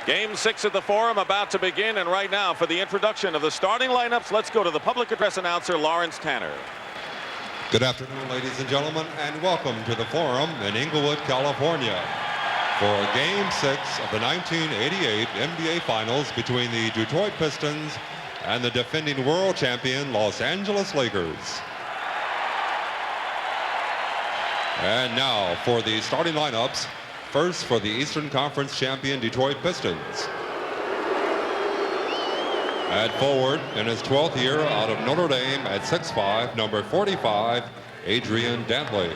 Game 6 of the Forum about to begin, and right now for the introduction of the starting lineups, let's go to the public address announcer, Lawrence Tanner. Good afternoon, ladies and gentlemen, and welcome to the Forum in Inglewood, California for Game 6 of the 1988 NBA Finals between the Detroit Pistons and the defending world champion Los Angeles Lakers. And now for the starting lineups. First, for the Eastern Conference champion Detroit Pistons. At forward, in his 12th year out of Notre Dame at 6'5", number 45, Adrian Dantley.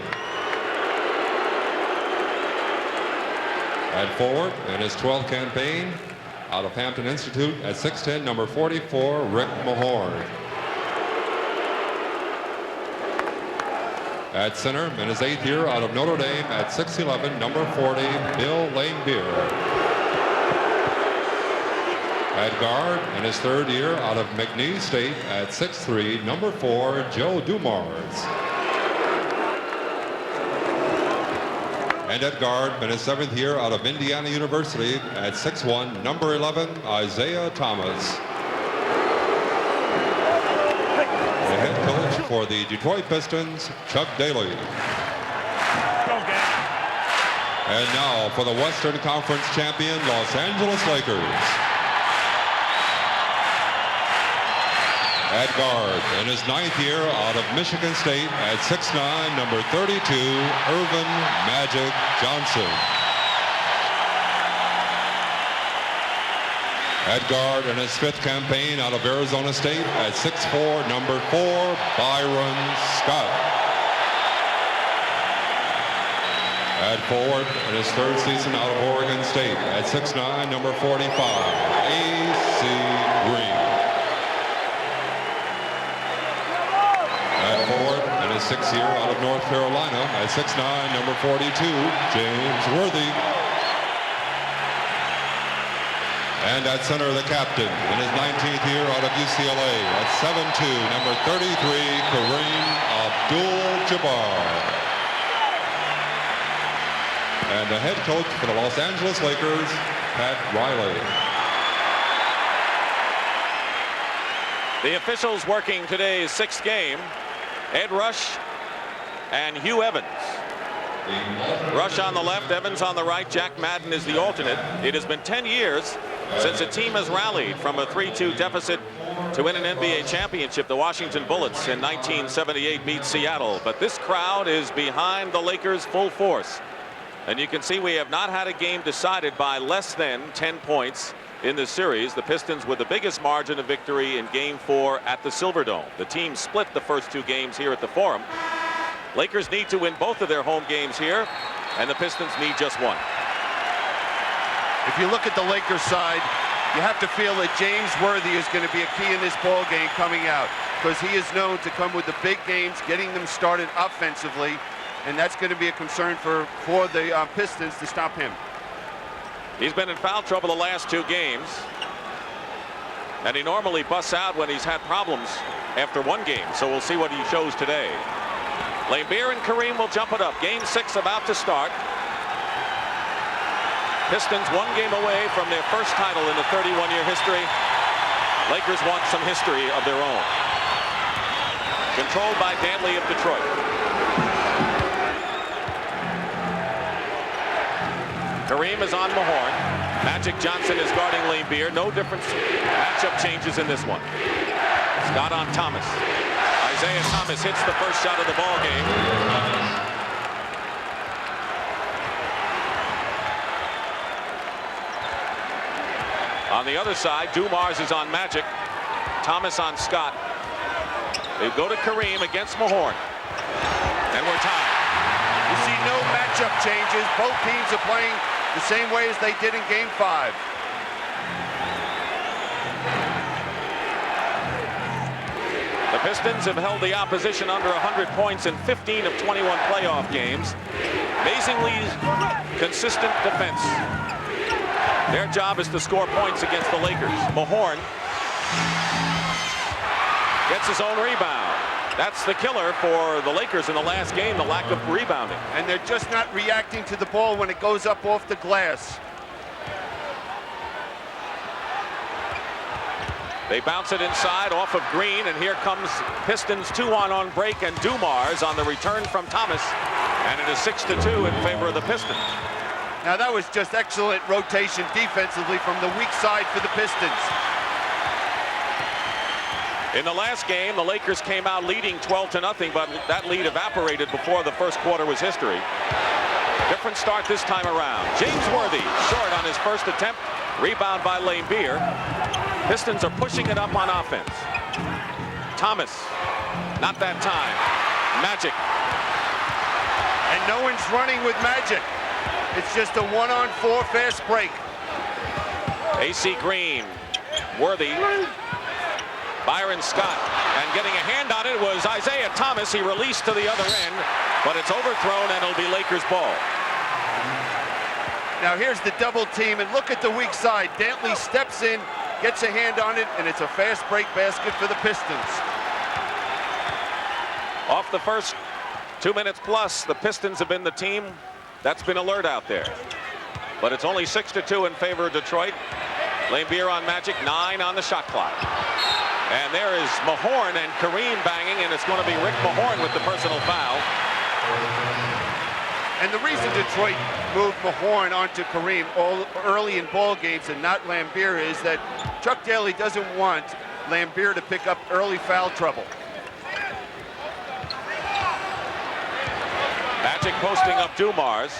At forward, in his 12th campaign out of Hampton Institute at 6'10", number 44, Rick Mahorn. At center, in his 8th year out of Notre Dame at 6'11", number 40, Bill Laimbeer. At guard, in his 3rd year out of McNeese State at 6'3", number 4, Joe Dumars. And at guard, in his 7th year out of Indiana University at 6'1", number 11, Isiah Thomas. The head coach for the Detroit Pistons, Chuck Daly. And now for the Western Conference champion, Los Angeles Lakers. At guard, in his 9th year out of Michigan State at 6'9", number 32, Irvin Magic Johnson. At guard, in his 5th campaign out of Arizona State at 6'4", number 4, Byron Scott. At forward, in his 3rd season out of Oregon State at 6'9", number 45, A.C. Green. At forward, in his 6th year out of North Carolina at 6'9", number 42, James Worthy. And at center, the captain, in his 19th year out of UCLA at 7'2", number 33, Kareem Abdul-Jabbar. And the head coach for the Los Angeles Lakers, Pat Riley. The officials working today's 6th game, Ed Rush and Hugh Evans. Rush on the left, Evans on the right, Jack Madden is the alternate. It has been 10 years since a team has rallied from a 3-2 deficit to win an NBA championship. The Washington Bullets in 1978 beat Seattle, but this crowd is behind the Lakers full force. And you can see we have not had a game decided by less than 10 points in this series. The Pistons with the biggest margin of victory in Game 4 at the Silverdome. The team split the first 2 games here at the Forum. Lakers need to win both of their home games here, and the Pistons need just one. If you look at the Lakers side, you have to feel that James Worthy is going to be a key in this ball game coming out, because he is known to come with the big games, getting them started offensively, and that's going to be a concern for the Pistons to stop him. He's been in foul trouble the last 2 games, and he normally busts out when he's had problems after 1 game, so we'll see what he shows today. Laimbeer and Kareem will jump it up. Game 6 about to start. Pistons 1 game away from their first title in the 31-year history. Lakers want some history of their own. Controlled by Dantley of Detroit. Kareem is on Mahorn. Magic Johnson is guarding Laimbeer. No different matchup changes in this one. Scott on Thomas. Isiah Thomas hits the first shot of the ball game. On the other side, Dumars is on Magic. Thomas on Scott. They go to Kareem against Mahorn. And we're tied. You see no matchup changes. Both teams are playing the same way as they did in Game 5. The Pistons have held the opposition under 100 points in 15 of 21 playoff games. Amazingly consistent defense. Their job is to score points against the Lakers. Mahorn gets his own rebound. That's the killer for the Lakers in the last game, the lack of rebounding. And they're just not reacting to the ball when it goes up off the glass. They bounce it inside off of Green, and here comes Pistons 2-on break, and Dumars on the return from Thomas, and it is 6-2 in favor of the Pistons. Now that was just excellent rotation defensively from the weak side for the Pistons. In the last game, the Lakers came out leading 12-0, but that lead evaporated before the first quarter was history. Different start this time around. James Worthy short on his first attempt. Rebound by Laimbeer. Pistons are pushing it up on offense. Thomas, not that time. Magic. And no one's running with Magic. It's just a 1-on-4 fast break. AC Green, Worthy, Byron Scott, and getting a hand on it was Isiah Thomas. He released to the other end, but it's overthrown, and it'll be Lakers ball. Now here's the double team, and look at the weak side. Dantley steps in, gets a hand on it, and it's a fast break basket for the Pistons. Off the first 2 minutes plus, the Pistons have been the team that's been alert out there. But it's only 6-2 in favor of Detroit. Laimbeer on Magic, 9 on the shot clock. And there is Mahorn and Kareem banging, and it's going to be Rick Mahorn with the personal foul. And the reason Detroit moved Mahorn onto Kareem early in ball games and not Laimbeer is that Chuck Daly doesn't want Laimbeer to pick up early foul trouble. Magic posting up Dumars.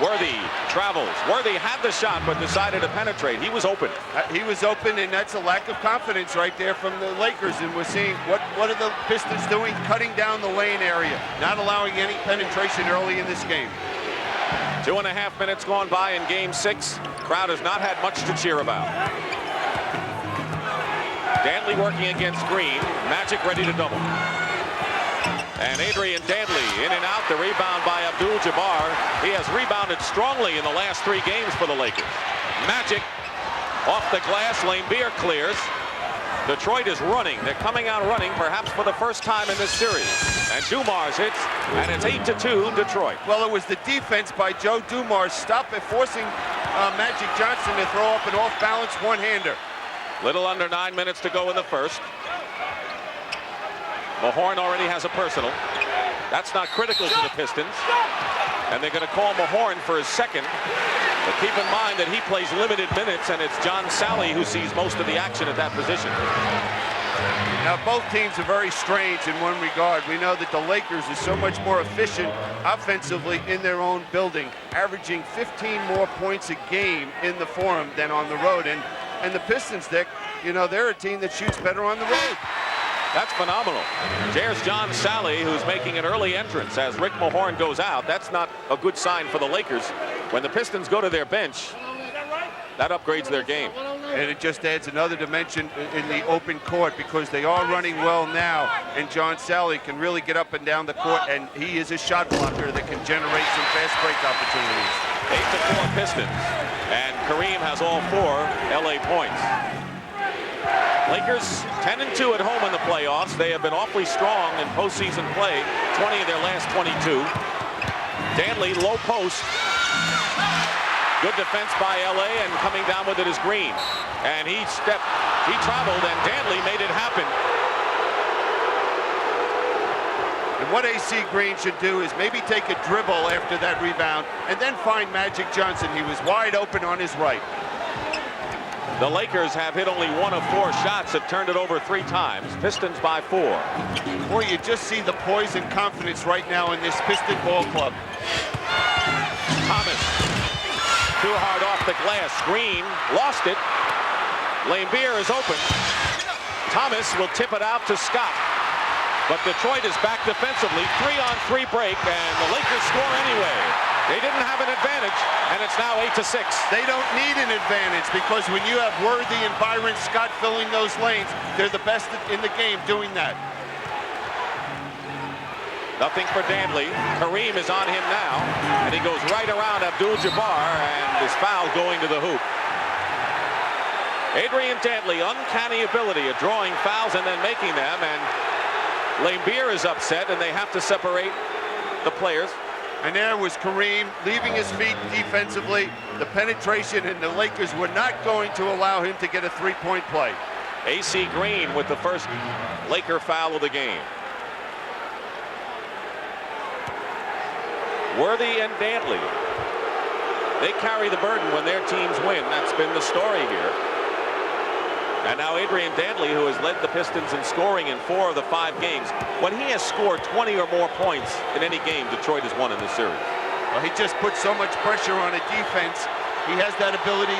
Worthy travels. Worthy had the shot but decided to penetrate. He was open. He was open, and that's a lack of confidence right there from the Lakers. And we're seeing what are the Pistons doing? Cutting down the lane area, not allowing any penetration early in this game. 2.5 minutes gone by in game 6. Crowd has not had much to cheer about. Dantley working against Green. Magic ready to double. And Adrian Dantley in and out. The rebound by Abdul-Jabbar. He has rebounded strongly in the last 3 games for the Lakers. Magic off the glass. Laimbeer clears. Detroit is running. They're coming out running, perhaps for the first time in this series. And Dumars hits, and it's 8-2 Detroit. Well, it was the defense by Joe Dumars forcing Magic Johnson to throw up an off-balance one-hander. Little under 9 minutes to go in the first. Mahorn already has a personal. That's not critical to the Pistons. And they're going to call Mahorn for his second. But keep in mind that he plays limited minutes, and it's John Salley who sees most of the action at that position. Now, both teams are very strange in one regard. We know that the Lakers are so much more efficient offensively in their own building, averaging 15 more points a game in the Forum than on the road. And the Pistons, Dick, you know, they're a team that shoots better on the road. That's phenomenal. There's John Salley, who's making an early entrance as Rick Mahorn goes out. That's not a good sign for the Lakers. When the Pistons go to their bench, that upgrades their game. And it just adds another dimension in the open court because they are running well now. And John Salley can really get up and down the court, and he is a shot blocker that can generate some fast break opportunities. 8-4 Pistons. And Kareem has all 4 LA points. Lakers 10-2 at home in the playoffs. They have been awfully strong in postseason play. 20 of their last 22. Dantley, low post. Good defense by LA, and coming down with it is Green. And he traveled, and Dantley made it happen. And what AC Green should do is maybe take a dribble after that rebound and then find Magic Johnson. He was wide open on his right. The Lakers have hit only 1 of 4 shots, have turned it over 3 times. Pistons by 4. Boy, you just see the poise and confidence right now in this Piston ball club. Thomas, too hard off the glass. Green lost it. Laimbeer is open. Thomas will tip it out to Scott. But Detroit is back defensively. 3-on-3 break, and the Lakers score anyway. They didn't have an advantage, and it's now 8-6. They don't need an advantage because when you have Worthy and Byron Scott filling those lanes, they're the best in the game doing that. Nothing for Dantley. Kareem is on him now, and he goes right around Abdul-Jabbar, and is fouled going to the hoop. Adrian Dantley, uncanny ability of drawing fouls and then making them, and Laimbeer is upset, and they have to separate the players. And there was Kareem leaving his feet defensively, the penetration, and the Lakers were not going to allow him to get a 3-point play. AC Green with the first Laker foul of the game. Worthy and Dantley, they carry the burden when their teams win. That's been the story here. And now Adrian Dantley, who has led the Pistons in scoring in 4 of the 5 games. When he has scored 20 or more points in any game, Detroit has won in this series. Well, he just puts so much pressure on a defense. He has that ability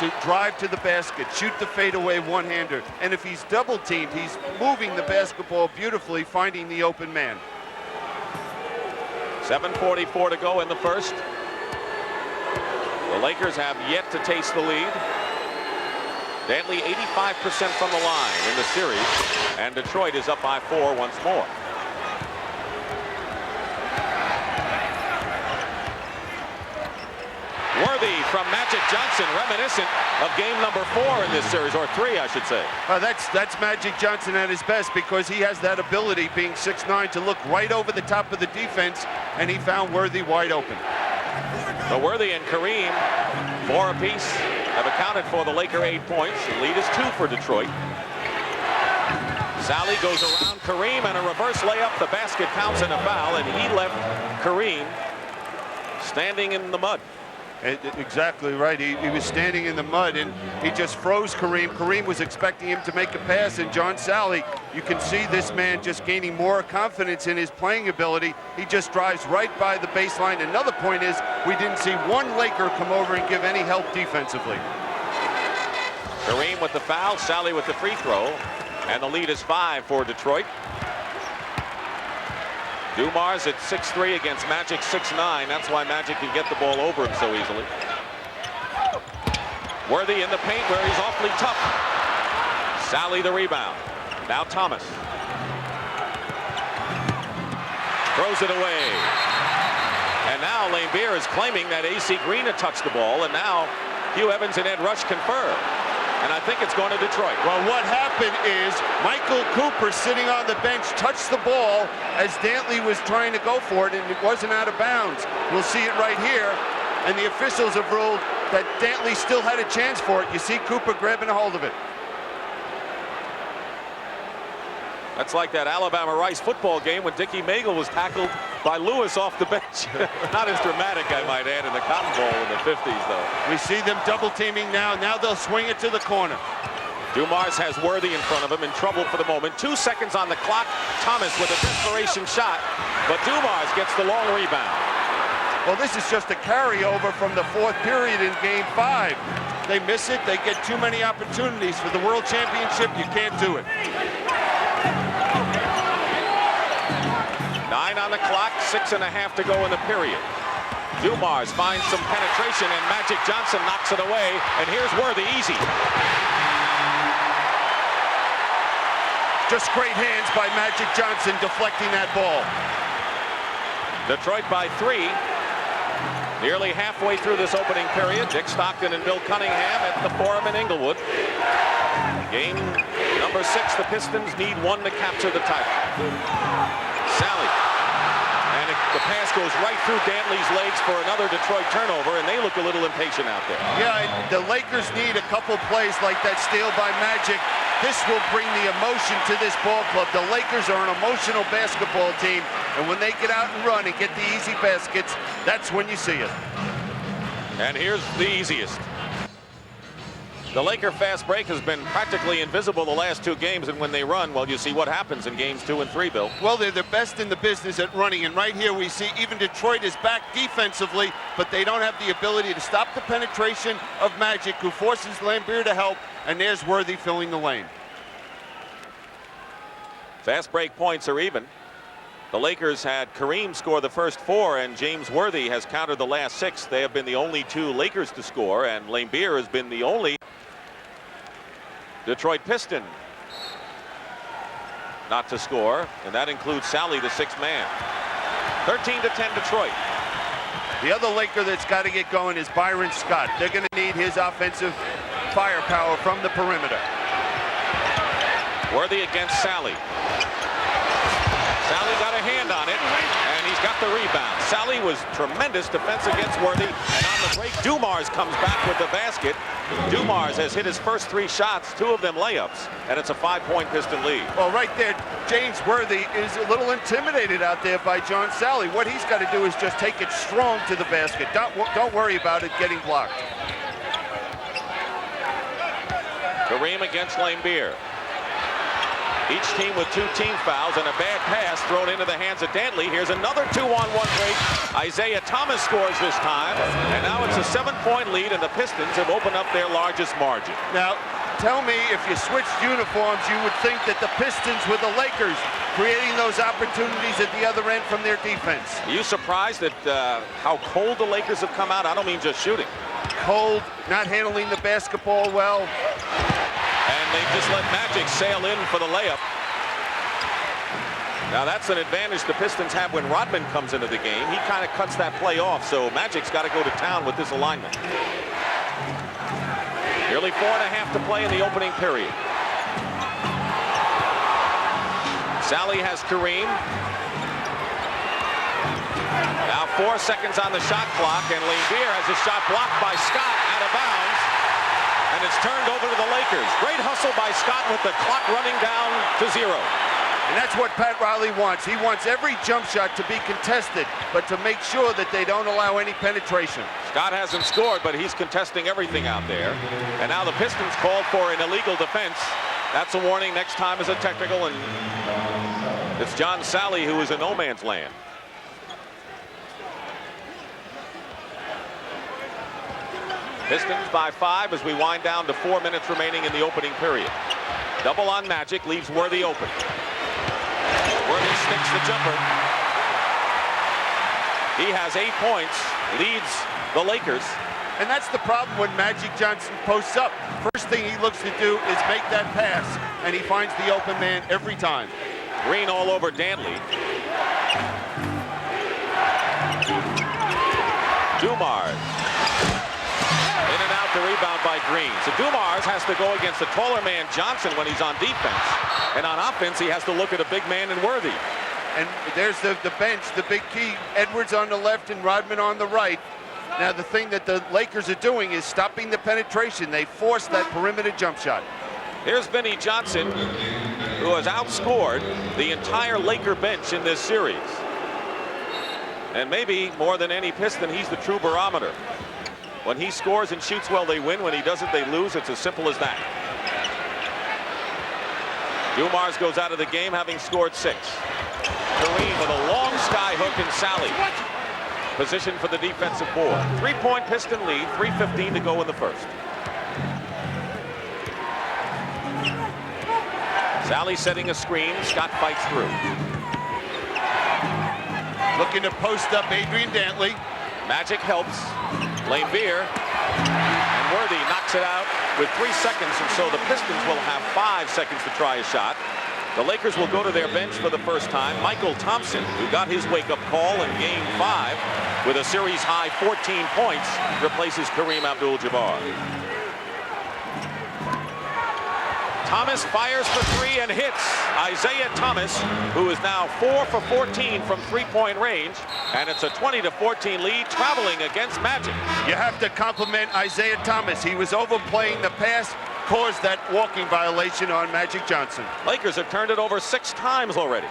to drive to the basket, shoot the fadeaway one-hander. And if he's double-teamed, he's moving the basketball beautifully, finding the open man. 7:44 to go in the first. The Lakers have yet to taste the lead. Dantley 85% from the line in the series, and Detroit is up by 4 once more. Worthy from Magic Johnson, reminiscent of game number 4 in this series, or 3, I should say. That's Magic Johnson at his best, because he has that ability, being 6'9", to look right over the top of the defense, and he found Worthy wide open. So Worthy and Kareem, 4 apiece, have accounted for the Laker 8 points. The lead is 2 for Detroit. Sally goes around Kareem, and a reverse layup. The basket counts in a foul, and he left Kareem standing in the mud. Exactly right. He was standing in the mud, and he just froze Kareem. Kareem was expecting him to make a pass, and John Sally, you can see this man just gaining more confidence in his playing ability. He just drives right by the baseline. Another point is we didn't see one Laker come over and give any help defensively. Kareem with the foul, Sally with the free throw, and the lead is 5 for Detroit. Dumars at 6'3" against Magic 6'9". That's why Magic can get the ball over him so easily. Worthy in the paint where he's awfully tough. Sally the rebound. Now Thomas. Throws it away. And now Laimbeer is claiming that AC Green had touched the ball, and now Hugh Evans and Ed Rush confer. And I think it's going to Detroit. Well, what happened is Michael Cooper, sitting on the bench, touched the ball as Dantley was trying to go for it, and it wasn't out of bounds. We'll see it right here. And the officials have ruled that Dantley still had a chance for it. You see Cooper grabbing a hold of it. That's like that Alabama-Rice football game when Dickie Magle was tackled by Lewis off the bench. Not as dramatic, I might add, in the Cotton Bowl in the 50s, though. We see them double teaming now. Now they'll swing it to the corner. Dumars has Worthy in front of him, in trouble for the moment. 2 seconds on the clock. Thomas with a desperation shot, but Dumars gets the long rebound. Well, this is just a carryover from the 4th period in Game 5. They miss it. They get too many opportunities for the World Championship. You can't do it. 9 on the clock, 6.5 to go in the period. Dumars finds some penetration, and Magic Johnson knocks it away. And here's Worthy, easy. Just great hands by Magic Johnson deflecting that ball. Detroit by 3. Nearly halfway through this opening period. Dick Stockton and Bill Cunningham at the Forum in Inglewood. Game number 6, the Pistons need 1 to capture the title. Sally. And the pass goes right through Dantley's legs for another Detroit turnover, and they look a little impatient out there. Yeah, the Lakers need a couple plays like that steal by Magic. This will bring the emotion to this ball club. The Lakers are an emotional basketball team, and when they get out and run and get the easy baskets, that's when you see it. And here's the easiest. The Laker fast break has been practically invisible the last 2 games, and when they run, well, you see what happens in games 2 and 3, Bill. Well, they're the best in the business at running, and right here we see even Detroit is back defensively, but they don't have the ability to stop the penetration of Magic, who forces Laimbeer to help, and there's Worthy filling the lane. Fast break points are even. The Lakers had Kareem score the first 4, and James Worthy has countered the last 6. They have been the only 2 Lakers to score, and Laimbeer has been the only Detroit Piston not to score, and that includes Sally, the 6th man. 13-10 Detroit. The other Laker that's got to get going is Byron Scott. They're going to need his offensive firepower from the perimeter. Worthy against Sally. Sally got a hand on it, and he He's got the rebound. Sally was tremendous defense against Worthy. And on the break, Dumars comes back with the basket. Dumars has hit his first 3 shots, 2 of them layups, and it's a 5-point Piston lead. Well, right there, James Worthy is a little intimidated out there by John Sally. What he's got to do is just take it strong to the basket. Don't worry about it getting blocked. Kareem against Laimbeer. Each team with 2 team fouls and a bad pass thrown into the hands of Dantley. Here's another 2-on-1 break. Isiah Thomas scores this time, and now it's a 7-point lead, and the Pistons have opened up their largest margin. Now, tell me, if you switched uniforms, you would think that the Pistons were the Lakers, creating those opportunities at the other end from their defense. Are you surprised at how cold the Lakers have come out? I don't mean just shooting. Cold, not handling the basketball well. And they just let Magic sail in for the layup. Now that's an advantage the Pistons have when Rodman comes into the game. He kind of cuts that play off, so Magic's got to go to town with this alignment. Nearly 4.5 to play in the opening period. Sally has Kareem. Now 4 seconds on the shot clock, and Laimbeer has a shot blocked by Scott out of bounds. And it's turned over to the Lakers. Great hustle by Scott with the clock running down to 0. And that's what Pat Riley wants. He wants every jump shot to be contested, but to make sure that they don't allow any penetration. Scott hasn't scored, but he's contesting everything out there. And now the Pistons called for an illegal defense. That's a warning. Next time is a technical, and it's John Sally who is in no man's land. Pistons by 5 as we wind down to 4 minutes remaining in the opening period. Double on Magic leaves Worthy open. Worthy sticks the jumper. He has 8 points, leads the Lakers. And that's the problem when Magic Johnson posts up. First thing he looks to do is make that pass, and he finds the open man every time. Green all over Dantley. Dumars. In and out the rebound by Green. So Dumars has to go against the taller man Johnson when he's on defense. And on offense, he has to look at a big man in Worthy. And there's the bench, the big key. Edwards on the left and Rodman on the right. Now the thing that the Lakers are doing is stopping the penetration. They force that perimeter jump shot. Here's Vinnie Johnson, who has outscored the entire Laker bench in this series. And maybe more than any Piston, he's the true barometer. When he scores and shoots well, they win. When he doesn't, they lose. It's as simple as that. Dumars goes out of the game having scored 6. Kareem with a long sky hook and Sally. Position for the defensive board. 3-point Piston lead, 3:15 to go in the first. Sally setting a screen. Scott fights through. Looking to post up Adrian Dantley. Magic helps. Laimbeer, and Worthy knocks it out with 3 seconds, and so the Pistons will have 5 seconds to try a shot. The Lakers will go to their bench for the first time. Michael Thompson, who got his wake-up call in Game 5 with a series-high 14 points, replaces Kareem Abdul-Jabbar. Thomas fires for 3 and hits. Isiah Thomas, who is now 4 for 14 from 3-point range, and it's a 20-14 lead traveling against Magic. You have to compliment Isiah Thomas. He was overplaying the pass, caused that walking violation on Magic Johnson. Lakers have turned it over 6 times already.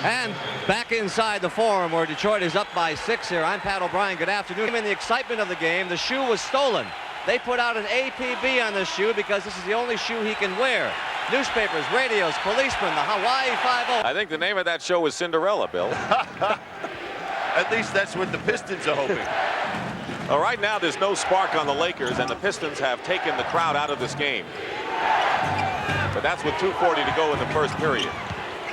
And back inside the Forum where Detroit is up by 6 here. I'm Pat O'Brien. Good afternoon. In the excitement of the game, the shoe was stolen. They put out an APB on this shoe because this is the only shoe he can wear. Newspapers, radios, policemen, the Hawaii 5-0. I think the name of that show was Cinderella, Bill. At least that's what the Pistons are hoping. Well, right now there's no spark on the Lakers, and the Pistons have taken the crowd out of this game. But that's with 2:40 to go in the first period.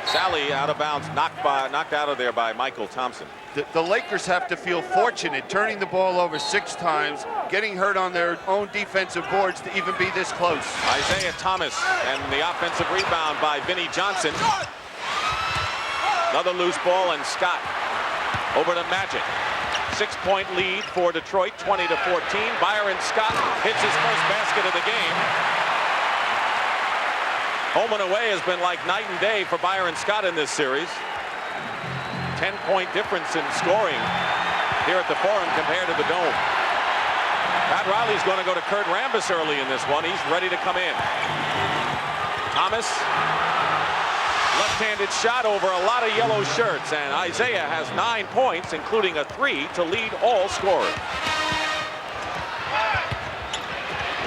Sally out of bounds, knocked out of there by Michael Thompson. The Lakers have to feel fortunate turning the ball over 6 times, getting hurt on their own defensive boards to even be this close. Isiah Thomas and the offensive rebound by Vinnie Johnson. Another loose ball, and Scott over to Magic. 6-point lead for Detroit, 20-14. Byron Scott hits his first basket of the game. Home and away has been like night and day for Byron Scott in this series. 10-point difference in scoring here at the Forum compared to the Dome. Pat Riley's going to go to Kurt Rambis early in this one. He's ready to come in. Thomas, left-handed shot over a lot of yellow shirts, and Isiah has 9 points, including a 3 to lead all scorers.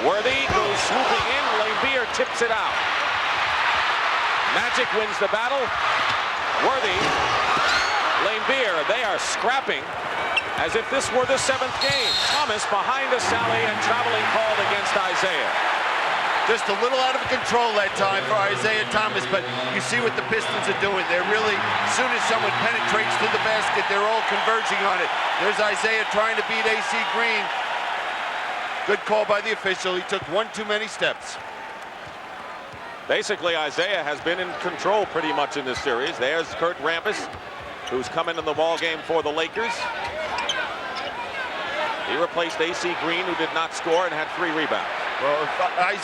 Worthy goes swooping in. Laimbeer tips it out. Magic wins the battle. Worthy, Laimbeer, they are scrapping as if this were the 7th game. Thomas behind a sally and traveling called against Isiah. Just a little out of control that time for Isiah Thomas, but you see what the Pistons are doing. They're really, as soon as someone penetrates to the basket, they're all converging on it. There's Isiah trying to beat AC Green. Good call by the official. He took one too many steps. Basically, Isiah has been in control pretty much in this series. There's Kurt Rambis, who's come into the ball game for the Lakers. He replaced AC Green, who did not score and had 3 rebounds. Well, if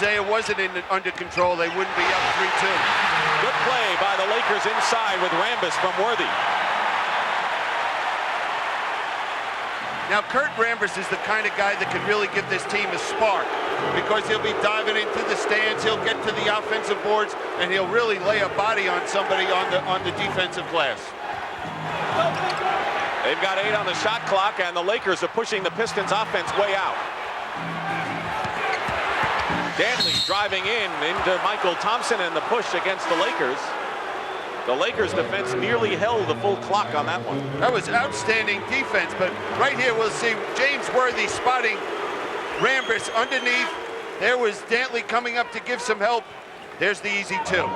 Isiah wasn't under control, they wouldn't be up 3-2. Good play by the Lakers inside with Rambis from Worthy. Now, Kurt Rambis is the kind of guy that can really give this team a spark because he'll be diving into the stands, he'll get to the offensive boards, and he'll really lay a body on somebody on the defensive glass. They've got 8 on the shot clock, and the Lakers are pushing the Pistons offense way out. Dantley driving into Michael Thompson and the push against the Lakers. The Lakers defense nearly held the full clock on that one. That was outstanding defense, but right here we'll see James Worthy spotting Rambis underneath. There was Dantley coming up to give some help. There's the easy 2.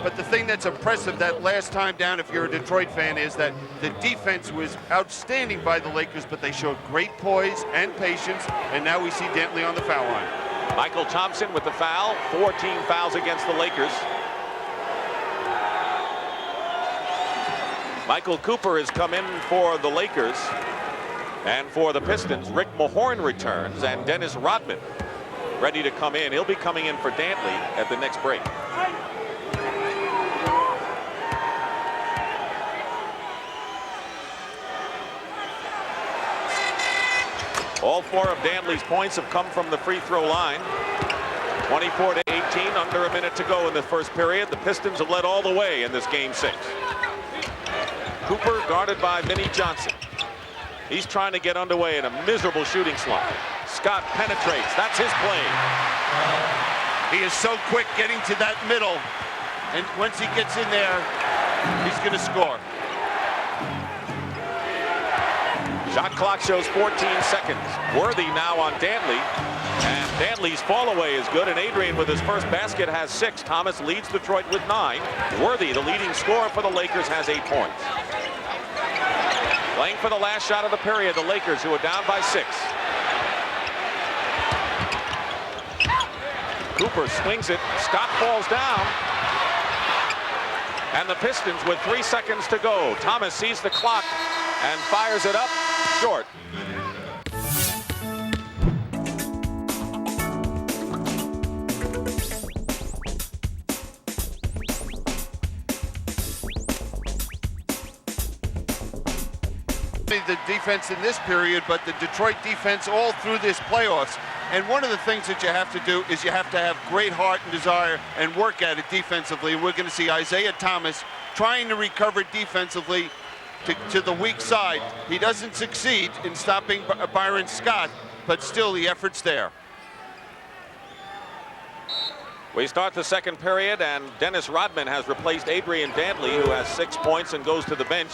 But the thing that's impressive that last time down, if you're a Detroit fan, is that the defense was outstanding by the Lakers, but they showed great poise and patience, and now we see Dantley on the foul line. Michael Thompson with the foul. 14 fouls against the Lakers. Michael Cooper has come in for the Lakers, and for the Pistons, Rick Mahorn returns, and Dennis Rodman ready to come in. He'll be coming in for Dantley at the next break. All 4 of Dantley's points have come from the free throw line. 24-18, under a minute to go in the first period. The Pistons have led all the way in this game 6. Cooper guarded by Vinnie Johnson. He's trying to get underway in a miserable shooting slump. Scott penetrates. That's his play. He is so quick getting to that middle, and once he gets in there, he's going to score. Shot clock shows 14 seconds. Worthy now on Dantley, and Dantley's fall away is good, and Adrian with his first basket has 6. Thomas leads Detroit with 9. Worthy, the leading scorer for the Lakers, has 8 points. Playing for the last shot of the period, the Lakers, who are down by 6. Cooper swings it. Scott falls down. And the Pistons with 3 seconds to go. Thomas sees the clock and fires it up short. The defense in this period, but the Detroit defense all through this playoffs. And one of the things that you have to do is you have to have great heart and desire and work at it defensively. And we're going to see Isiah Thomas trying to recover defensively to the weak side. He doesn't succeed in stopping Byron Scott, but still the effort's there. We start the second period, and Dennis Rodman has replaced Adrian Dantley, who has 6 points and goes to the bench.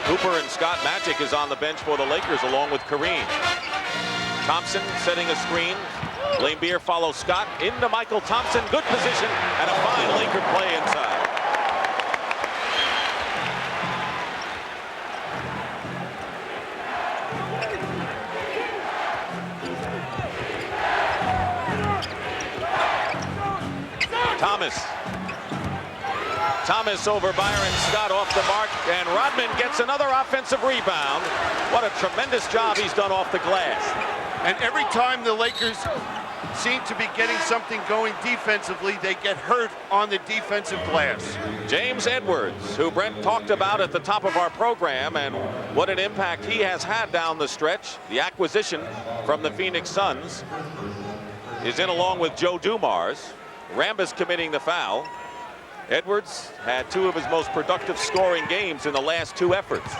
Cooper and Scott Magic is on the bench for the Lakers along with Kareem. Thompson setting a screen. Laimbeer follows Scott into Michael Thompson. Good position and a fine Laker play inside. Thomas over Byron Scott off the mark, and Rodman gets another offensive rebound. What a tremendous job he's done off the glass. And every time the Lakers seem to be getting something going defensively. They get hurt on the defensive glass. James Edwards, who Brent talked about at the top of our program, and what an impact he has had down the stretch. The acquisition from the Phoenix Suns is in along with Joe Dumars. Rambis committing the foul. Edwards had 2 of his most productive scoring games in the last 2 efforts.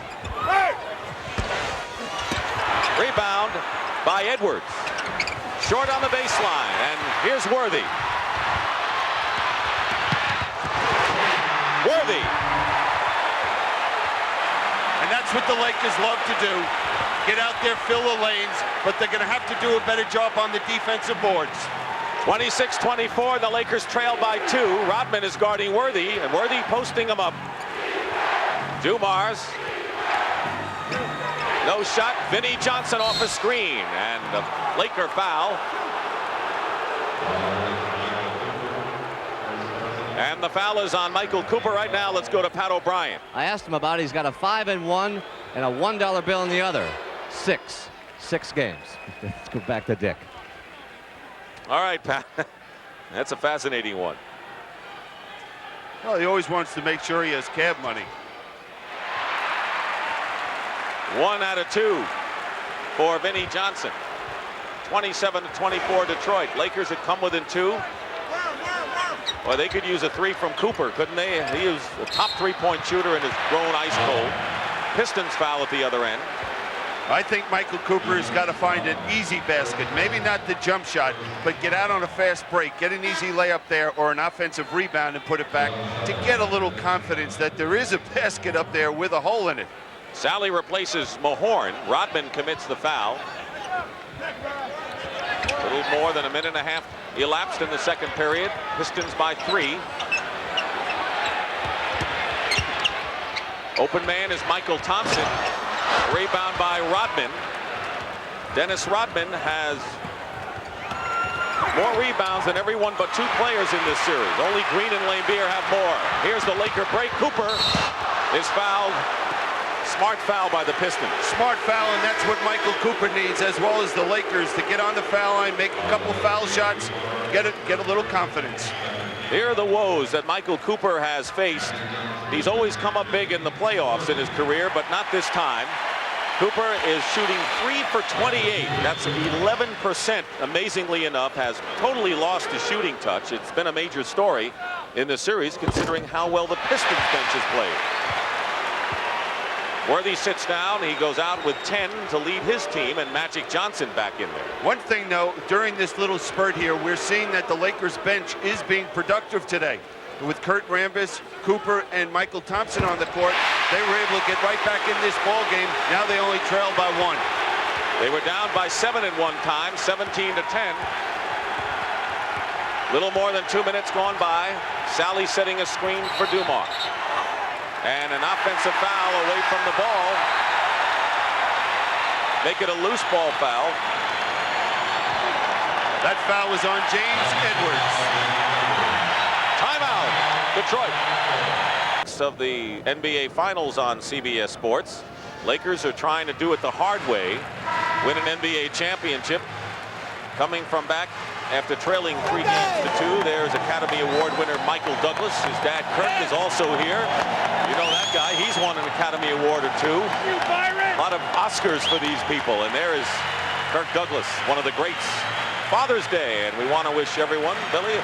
Rebound by Edwards. Short on the baseline, and here's Worthy. Worthy. And that's what the Lakers love to do. Get out there, fill the lanes, but they're going to have to do a better job on the defensive boards. 26-24, the Lakers trail by 2. Rodman is guarding Worthy, and Worthy posting him up. Dumars. No shot. Vinnie Johnson off a screen, and a Laker foul. And the foul is on Michael Cooper right now. Let's go to Pat O'Brien. I asked him about it. He's got a 5 and 1 and a $1 bill in the other. 6 games. Let's go back to Dick. All right, Pat. That's a fascinating one. Well, he always wants to make sure he has cab money. 1 out of 2 for Vinnie Johnson. 27-24 Detroit. Lakers had come within 2. Well, they could use a 3 from Cooper, couldn't they? He is a top 3-point shooter and has grown ice cold. Pistons foul at the other end. I think Michael Cooper has got to find an easy basket. Maybe not the jump shot, but get out on a fast break, get an easy layup there or an offensive rebound and put it back to get a little confidence that there is a basket up there with a hole in it. Sally replaces Mahorn. Rodman commits the foul. A little more than a minute and a half elapsed in the second period. Pistons by 3. Open man is Michael Thompson. Rebound by Rodman. Dennis Rodman has more rebounds than everyone but 2 players in this series. Only Green and Laimbeer have more. Here's the Laker break. Cooper is fouled. Smart foul by the Pistons. Smart foul, and that's what Michael Cooper needs, as well as the Lakers, to get on the foul line, make a couple foul shots, get a little confidence. Here are the woes that Michael Cooper has faced. He's always come up big in the playoffs in his career, but not this time. Cooper is shooting 3 for 28. That's 11%, amazingly enough, has totally lost his shooting touch. It's been a major story in the series, considering how well the Pistons bench has played. Worthy sits down. He goes out with 10 to lead his team, and Magic Johnson back in there. One thing, though, during this little spurt here, we're seeing that the Lakers bench is being productive today. With Kurt Rambis, Cooper, and Michael Thompson on the court, they were able to get right back in this ball game. Now they only trail by 1. They were down by 7 at one time, 17-10. Little more than 2 minutes gone by. Sally setting a screen for Dumars. And an offensive foul away from the ball. Make it a loose ball foul. That foul was on James Edwards. Timeout, Detroit. Of the NBA Finals on CBS Sports. Lakers are trying to do it the hard way. Win an NBA championship. Coming from back after trailing 3 games to 2, there's Academy Award winner Michael Douglas. His dad Kirk is also here. You know that guy. He's won an Academy Award or 2. A lot of Oscars for these people. And there is Kirk Douglas, one of the greats. Father's Day, and we want to wish everyone, Billy,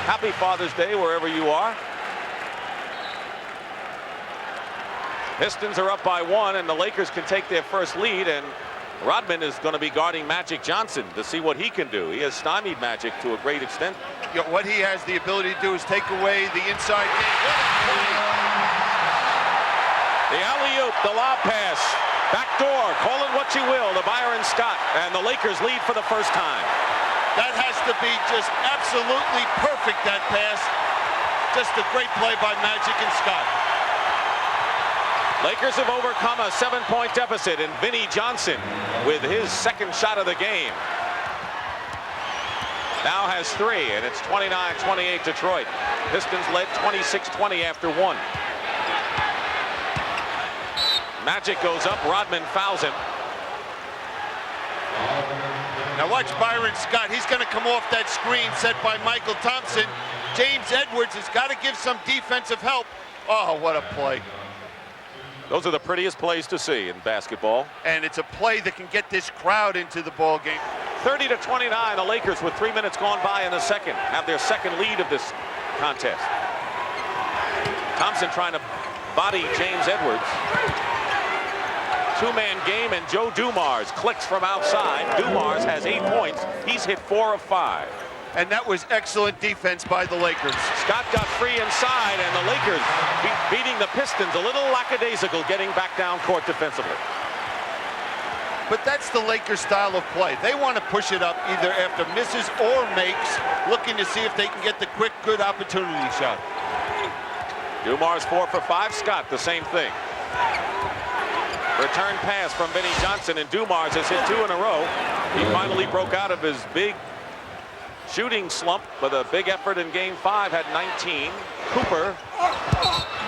happy Father's Day wherever you are. Pistons are up by 1, and the Lakers can take their first lead, and Rodman is going to be guarding Magic Johnson to see what he can do. He has stymied Magic to a great extent. You know, what he has the ability to do is take away the inside game. The alley-oop, the lob pass, backdoor, call it what you will, to Byron Scott, and the Lakers lead for the first time. That has to be just absolutely perfect, that pass. Just a great play by Magic and Scott. Lakers have overcome a 7-point deficit, and Vinnie Johnson with his second shot of the game now has 3, and it's 29-28 Detroit. Pistons led 26-20 after 1. Magic goes up. Rodman fouls him. Now watch Byron Scott. He's going to come off that screen set by Michael Thompson. James Edwards has got to give some defensive help. Oh, what a play. Those are the prettiest plays to see in basketball. And it's a play that can get this crowd into the ball game. 30-29, the Lakers with 3 minutes gone by in the second have their second lead of this contest. Thompson trying to body James Edwards. Two-man game, and Joe Dumars clicks from outside. Dumars has 8 points. He's hit 4 of 5. And that was excellent defense by the Lakers. Scott got free inside, and the Lakers beating the Pistons a little lackadaisical, getting back down court defensively. But that's the Lakers style of play. They want to push it up either after misses or makes, looking to see if they can get the quick, good opportunity shot. Dumars 4 for 5. Scott the same thing. Return pass from Vinnie Johnson, and Dumars has hit 2 in a row. He finally broke out of his big shooting slump with a big effort in game 5, had 19. Cooper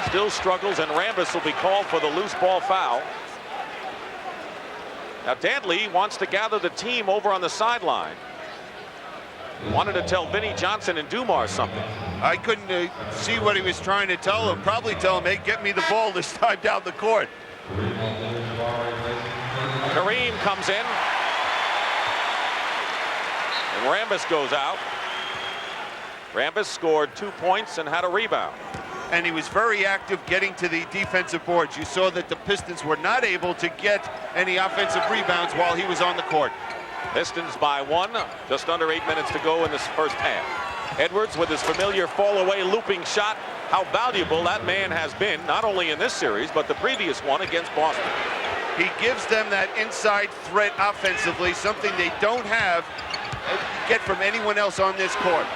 still struggles, and Rambis will be called for the loose ball foul. Now Dantley wants to gather the team over on the sideline. Wanted to tell Vinnie Johnson and Dumars something. I couldn't see what he was trying to tell him. Probably tell him, hey, get me the ball this time down the court. Kareem comes in. And Rambis goes out. Rambis scored 2 points and had a rebound. And he was very active getting to the defensive boards. You saw that the Pistons were not able to get any offensive rebounds while he was on the court. Pistons by 1, just under 8 minutes to go in this first half. Edwards with his familiar fall-away looping shot. How valuable that man has been, not only in this series, but the previous one against Boston. He gives them that inside threat offensively, something they don't have, get from anyone else on this court.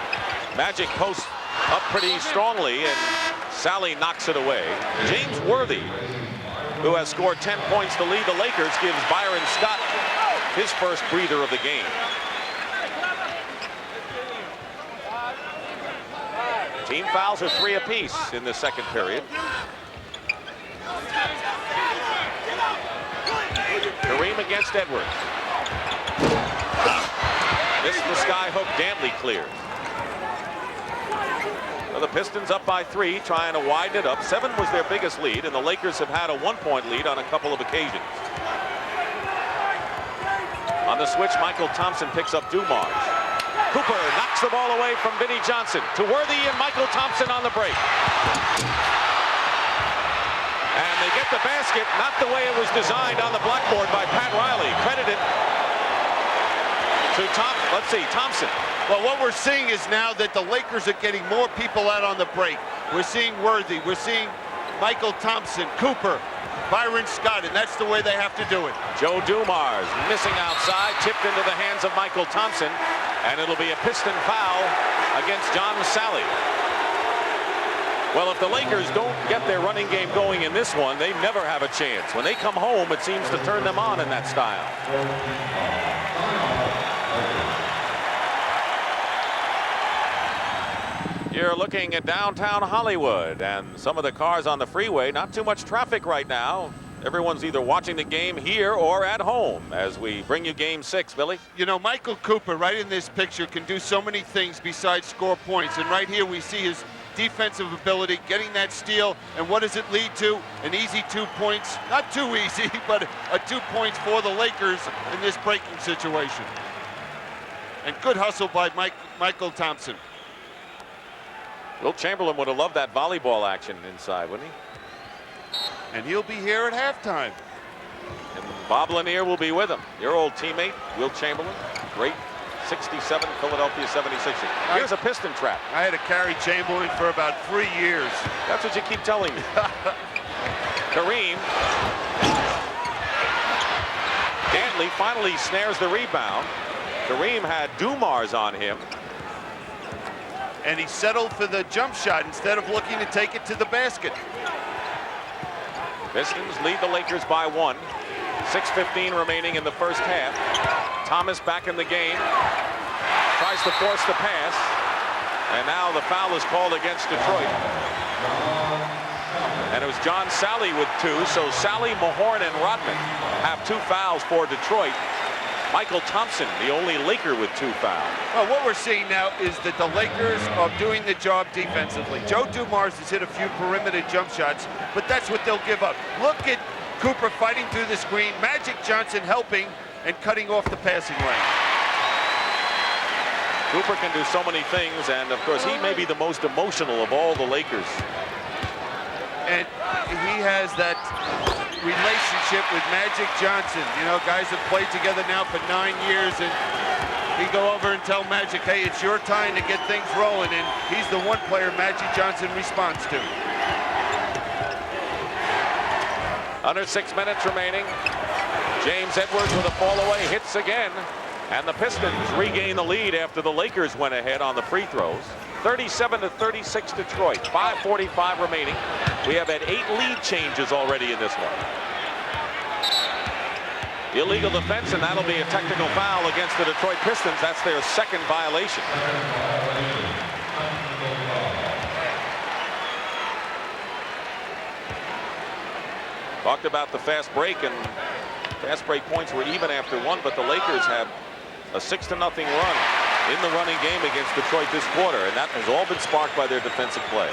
Magic posts up pretty strongly, and Sally knocks it away. James Worthy, who has scored 10 points to lead the Lakers, gives Byron Scott his first breather of the game. Team fouls are 3 apiece in the second period. Kareem against Edwards. This is the sky hook. Dantley clears. Well, the Pistons up by 3, trying to widen it up. 7 was their biggest lead, and the Lakers have had a 1-point lead on a couple of occasions. On the switch, Michael Thompson picks up Dumars. Cooper knocks the ball away from Vinnie Johnson to Worthy, and Michael Thompson on the break. And they get the basket, not the way it was designed on the blackboard by Pat Riley. Credited to Thompson. Well, what we're seeing is now that the Lakers are getting more people out on the break. We're seeing Worthy, we're seeing Michael Thompson, Cooper, Byron Scott, and that's the way they have to do it. Joe Dumars missing outside, tipped into the hands of Michael Thompson, and it'll be a Piston foul against John Sally. Well, if the Lakers don't get their running game going in this one, they never have a chance. When they come home, it seems to turn them on in that style. You're looking at downtown Hollywood, and some of the cars on the freeway, not too much traffic right now. Everyone's either watching the game here or at home as we bring you game 6, Billy. You know, Michael Cooper, right in this picture, can do so many things besides score points. And right here we see his defensive ability, getting that steal. And what does it lead to? An easy 2 points. Not too easy, but a 2 points for the Lakers in this breaking situation. And good hustle by Michael Thompson. Wilt Chamberlain would have loved that volleyball action inside, wouldn't he? And he'll be here at halftime. And Bob Lanier will be with him. Your old teammate, Wilt Chamberlain, great 67 Philadelphia 76ers. Here's a Piston trap. I had to carry Chamberlain for about 3 years. That's what you keep telling me. Kareem. Dantley finally snares the rebound. Kareem had Dumars on him. And he settled for the jump shot instead of looking to take it to the basket. Pistons lead the Lakers by 1. 6:15 remaining in the first half. Thomas back in the game. Tries to force the pass. And now the foul is called against Detroit. And it was John Sally with 2. So Sally, Mahorn, and Rodman have 2 fouls for Detroit. Michael Thompson, the only Laker with 2 fouls. Well, what we're seeing now is that the Lakers are doing the job defensively. Joe Dumars has hit a few perimeter jump shots, but that's what they'll give up. Look at Cooper fighting through the screen, Magic Johnson helping and cutting off the passing lane. Cooper can do so many things, and of course he may be the most emotional of all the Lakers. And he has that relationship with Magic Johnson. You know, guys have played together now for 9 years, and he go over and tell Magic, hey, it's your time to get things rolling, and he's the one player Magic Johnson responds to. Under 6 minutes remaining. James Edwards with a fall away, hits again, and the Pistons regain the lead after the Lakers went ahead on the free throws. 37-36 Detroit, 5:45 remaining. We have had 8 lead changes already in this one. Illegal defense, and that'll be a technical foul against the Detroit Pistons. That's their 2nd violation. Talked about the fast break, and fast break points were even after 1, but the Lakers have a 6-0 run in the running game against Detroit this quarter, and that has all been sparked by their defensive play.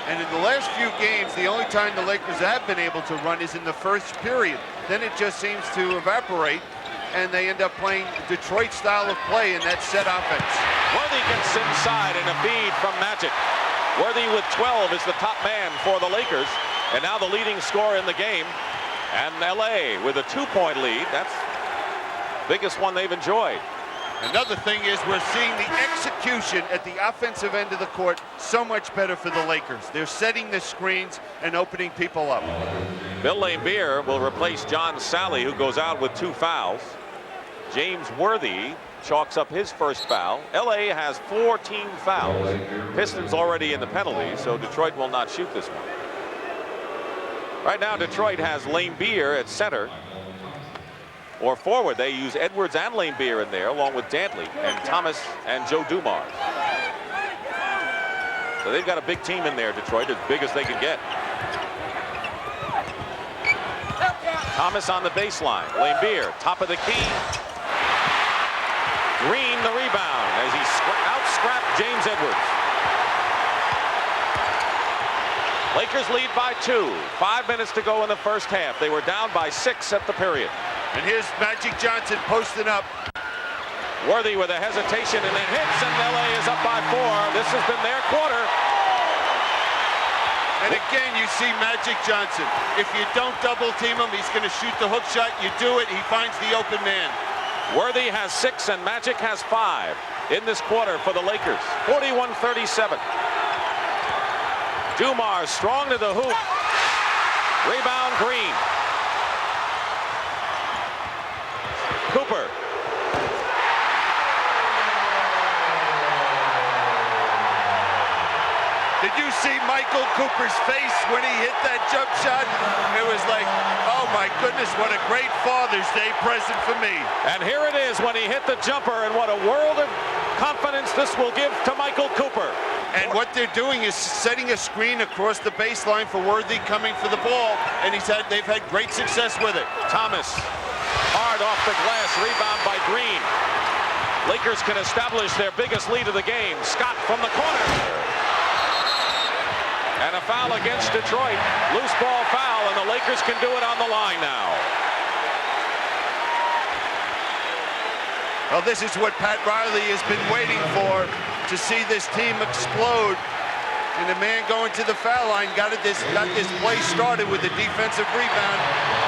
And in the last few games, the only time the Lakers have been able to run is in the first period. Then it just seems to evaporate, and they end up playing Detroit style of play in that set offense. Worthy gets inside, and a feed from Magic. Worthy with 12 is the top man for the Lakers, and now the leading scorer in the game. And LA with a 2-point lead. That's the biggest one they've enjoyed. Another thing is we're seeing the execution at the offensive end of the court so much better for the Lakers. They're setting the screens and opening people up. Bill Laimbeer will replace John Sally, who goes out with 2 fouls. James Worthy chalks up his first foul. LA has 4 team fouls. Pistons already in the penalties, so Detroit will not shoot this one. Right now Detroit has Laimbeer at center. Or forward, they use Edwards and Laimbeer in there, along with Dantley and Thomas and Joe Dumars. So they've got a big team in there, Detroit, as big as they can get. Thomas on the baseline. Laimbeer, top of the key. Green the rebound as he out-scrapped James Edwards. Lakers lead by 2. 5 minutes to go in the first half. They were down by 6 at the period. And here's Magic Johnson posting up. Worthy with a hesitation and then hits, and LA is up by 4. This has been their quarter. And again, you see Magic Johnson. If you don't double team him, he's going to shoot the hook shot. You do it, he finds the open man. Worthy has 6 and Magic has 5 in this quarter for the Lakers. 41-37. Dumars strong to the hoop. Rebound Green. Cooper. Did you see Michael Cooper's face when he hit that jump shot? It was like, oh my goodness, what a great Father's Day present for me. And here it is when he hit the jumper, and what a world of confidence this will give to Michael Cooper. And what they're doing is setting a screen across the baseline for Worthy coming for the ball, and they've had great success with it. Thomas, hard off the glass, rebound by Green. Lakers can establish their biggest lead of the game. Scott from the corner. And a foul against Detroit. Loose ball foul, and the Lakers can do it on the line now. Well, this is what Pat Riley has been waiting for, to see this team explode. And the man going to the foul line got this play started with a defensive rebound,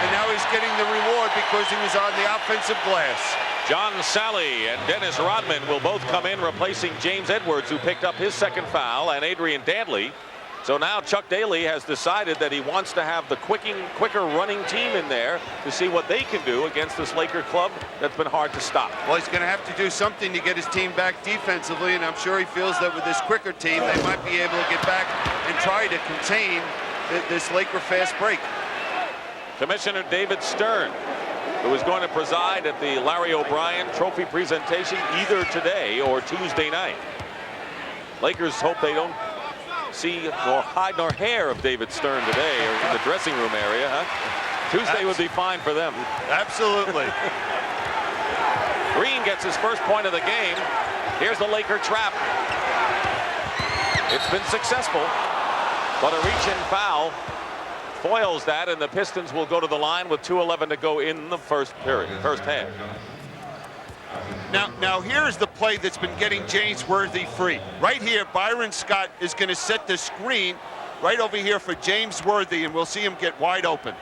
and now he's getting the reward because he was on the offensive glass. John Sally and Dennis Rodman will both come in, replacing James Edwards, who picked up his 2nd foul, and Adrian Dantley. So now Chuck Daly has decided that he wants to have the quicker running team in there to see what they can do against this Laker club that's been hard to stop. Well, he's going to have to do something to get his team back defensively, and I'm sure he feels that with this quicker team, they might be able to get back and try to contain this Laker fast break. Commissioner David Stern, who is going to preside at the Larry O'Brien Trophy presentation either today or Tuesday night. Lakers hope they don't see nor hide nor hair of David Stern today, or in the dressing room area, huh? Tuesday would be fine for them. Absolutely. Green gets his first point of the game. Here's the Laker trap. It's been successful, but a reach-in foul foils that, and the Pistons will go to the line with 2:11 to go in the first half. Now here's the play that's been getting James Worthy free. Right here, Byron Scott is going to set the screen right over here for James Worthy, and we'll see him get wide open.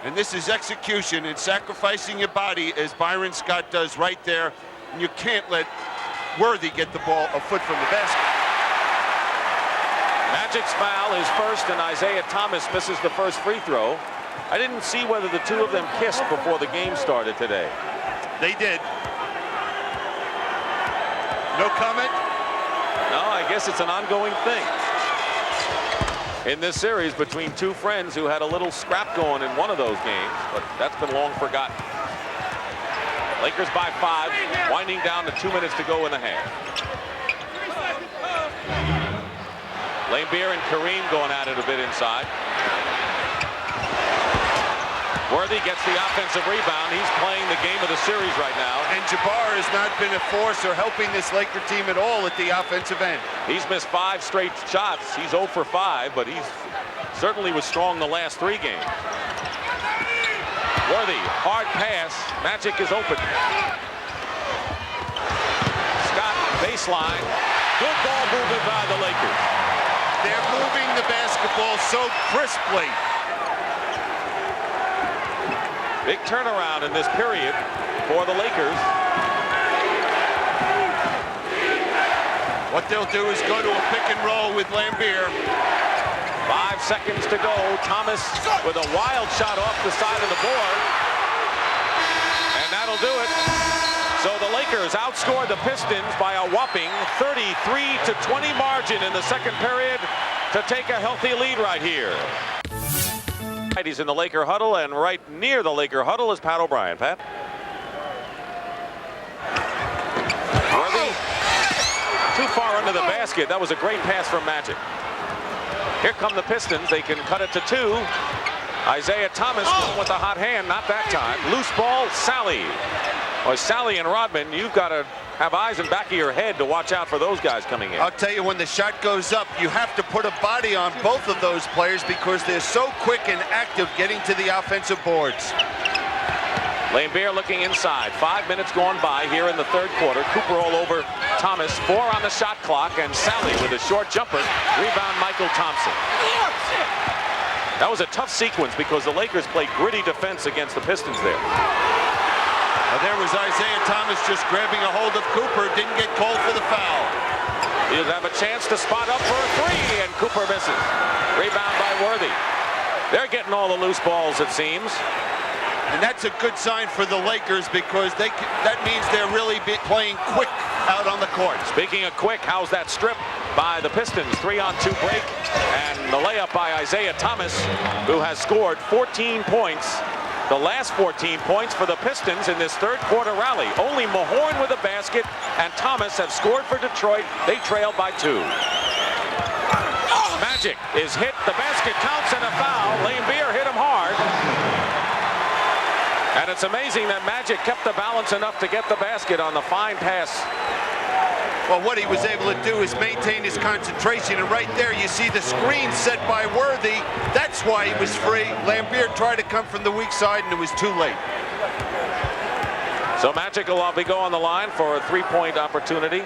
And this is execution and sacrificing your body, as Byron Scott does right there. And you can't let Worthy get the ball a foot from the basket. Magic's foul is first, and Isiah Thomas misses the first free throw. I didn't see whether the two of them kissed before the game started today. They did. No comment? No, I guess it's an ongoing thing in this series between two friends who had a little scrap going in one of those games, but that's been long forgotten. Lakers by 5, winding down to 2 minutes to go in the half. Laimbeer and Kareem going at it a bit inside. Worthy gets the offensive rebound. He's playing the game of the series right now. And Jabbar has not been a force or helping this Laker team at all at the offensive end. He's missed 5 straight shots. He's 0 for 5, but he's certainly was strong the last 3 games. Worthy, hard pass. Magic is open. Scott, baseline. Good ball movement by the Lakers. They're moving the basketball so crisply. Big turnaround in this period for the Lakers. What they'll do is go to a pick and roll with Laimbeer. 5 seconds to go. Thomas with a wild shot off the side of the board. And that'll do it. So the Lakers outscored the Pistons by a whopping 33-20 margin in the second period to take a healthy lead right here. He's in the Laker huddle, and right near the Laker huddle is Pat O'Brien. Pat? Worthy, too far under the basket. That was a great pass from Magic. Here come the Pistons. They can cut it to 2. Isiah Thomas going with the hot hand. Not that time. Loose ball, Sally. Well, Sally and Rodman, you've got to have eyes in the back of your head to watch out for those guys coming in. I'll tell you, when the shot goes up, you have to put a body on both of those players because they're so quick and active getting to the offensive boards. Laimbeer looking inside. 5 minutes gone by here in the third quarter. Cooper all over Thomas. 4 on the shot clock, and Sally with a short jumper. Rebound, Michael Thompson. That was a tough sequence because the Lakers played gritty defense against the Pistons there. There was Isiah Thomas just grabbing a hold of Cooper. Didn't get called for the foul. He'll have a chance to spot up for a 3, and Cooper misses. Rebound by Worthy. They're getting all the loose balls, it seems. And that's a good sign for the Lakers because that means they're really playing quick out on the court. Speaking of quick, how's that strip by the Pistons? 3-on-2 break, and the layup by Isiah Thomas, who has scored 14 points. The last 14 points for the Pistons in this third quarter rally. Only Mahorn with a basket and Thomas have scored for Detroit. They trail by 2. Magic is hit. The basket counts and a foul. Laimbeer hit him hard. And it's amazing that Magic kept the balance enough to get the basket on the fine pass. Well, what he was able to do is maintain his concentration, and right there you see the screen set by Worthy. That's why he was free. Laimbeer tried to come from the weak side, and it was too late. So Magic will be going on the line for a 3-point opportunity.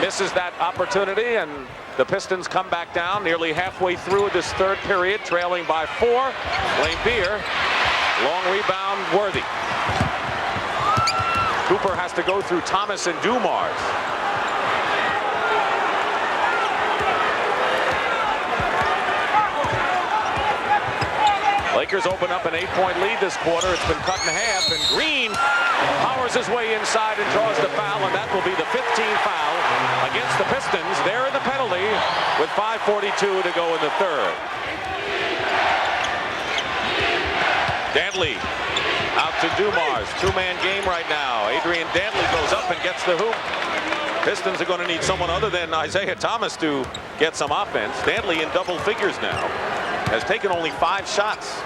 Misses that opportunity, and the Pistons come back down nearly halfway through this third period, trailing by 4. Laimbeer, long rebound, Worthy. Cooper has to go through Thomas and Dumars. Lakers open up an 8-point lead this quarter. It's been cut in half, and Green powers his way inside and draws the foul, and that will be the 15th foul against the Pistons. They're in the penalty with 5:42 to go in the third. Dantley out to Dumars. 2-man game right now. Adrian Dantley goes up and gets the hoop. Pistons are going to need someone other than Isiah Thomas to get some offense. Dantley in double figures now. Has taken only 5 shots.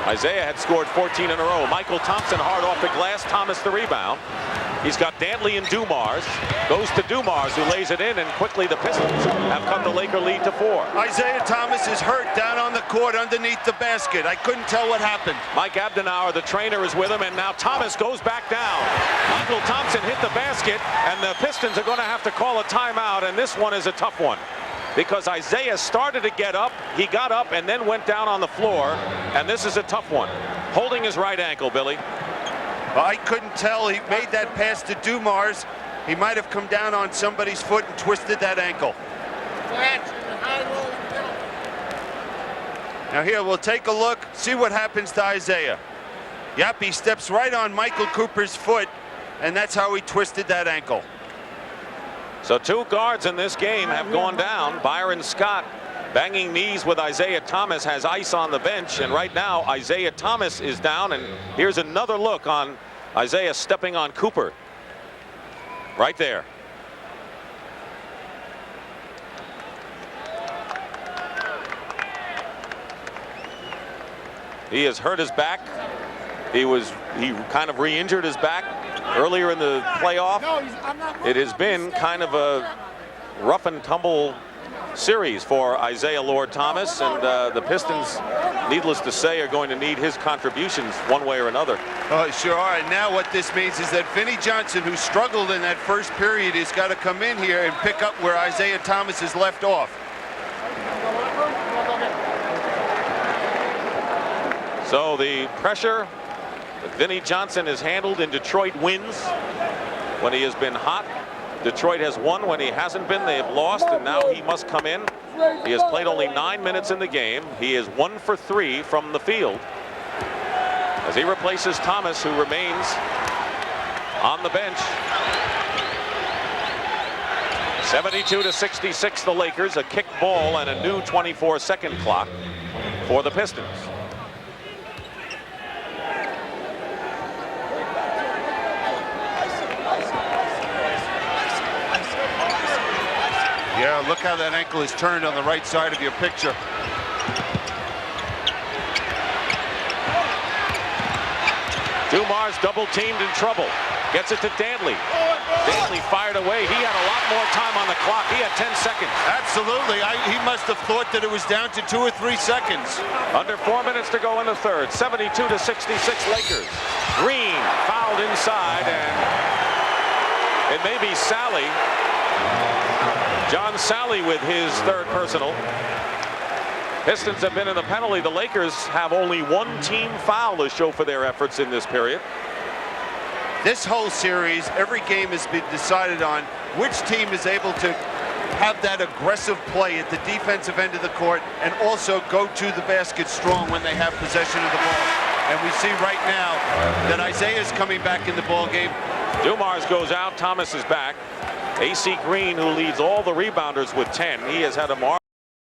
Isiah had scored 14 in a row. Michael Thompson hard off the glass. Thomas the rebound. He's got Dantley and Dumars. Goes to Dumars, who lays it in, and quickly the Pistons have cut the Laker lead to 4. Isiah Thomas is hurt down on the court underneath the basket. I couldn't tell what happened. Mike Abdenauer, the trainer, is with him, and now Thomas goes back down. Michael Thompson hit the basket, and the Pistons are going to have to call a timeout, and this one is a tough one. Because Isiah started to get up, he got up and then went down on the floor, and this is a tough one. Holding his right ankle, Billy. Well, I couldn't tell. He made that pass to Dumars. He might have come down on somebody's foot and twisted that ankle. Now here, we'll take a look, see what happens to Isiah. Yep, he steps right on Michael Cooper's foot, and that's how he twisted that ankle. So 2 guards in this game have gone down. Byron Scott banging knees with Isiah Thomas, has ice on the bench, and right now Isiah Thomas is down, and here's another look on Isiah stepping on Cooper. Right there. He has hurt his back. He kind of re-injured his back earlier in the playoff. It has been kind of a rough and tumble series for Isiah Lord Thomas, and the Pistons, needless to say, are going to need his contributions one way or another. Oh, sure are. And now what this means is that Vinnie Johnson, who struggled in that first period, has got to come in here and pick up where Isiah Thomas has left off. So the pressure that Vinnie Johnson has handled in Detroit wins when he has been hot. Detroit has won when he hasn't been. They have lost, and now he must come in. He has played only 9 minutes in the game. He is 1 for 3 from the field as he replaces Thomas, who remains on the bench. 72-66 the Lakers, a kick ball and a new 24-second clock for the Pistons. Yeah, look how that ankle is turned on the right side of your picture. Dumars double teamed in trouble. Gets it to Dantley. Dantley fired away. He had a lot more time on the clock. He had 10 seconds. Absolutely. He must have thought that it was down to 2 or 3 seconds. Under 4 minutes to go in the third. 72-66 Lakers. Green fouled inside, and it may be Sally. John Sally with his third personal. Pistons have been in the penalty. The Lakers have only 1 team foul to show for their efforts in this period. This whole series, every game has been decided on which team is able to have that aggressive play at the defensive end of the court and also go to the basket strong when they have possession of the ball. And we see right now that Isiah is coming back in the ball game. Dumars goes out. Thomas is back. AC Green, who leads all the rebounders with 10. He has had a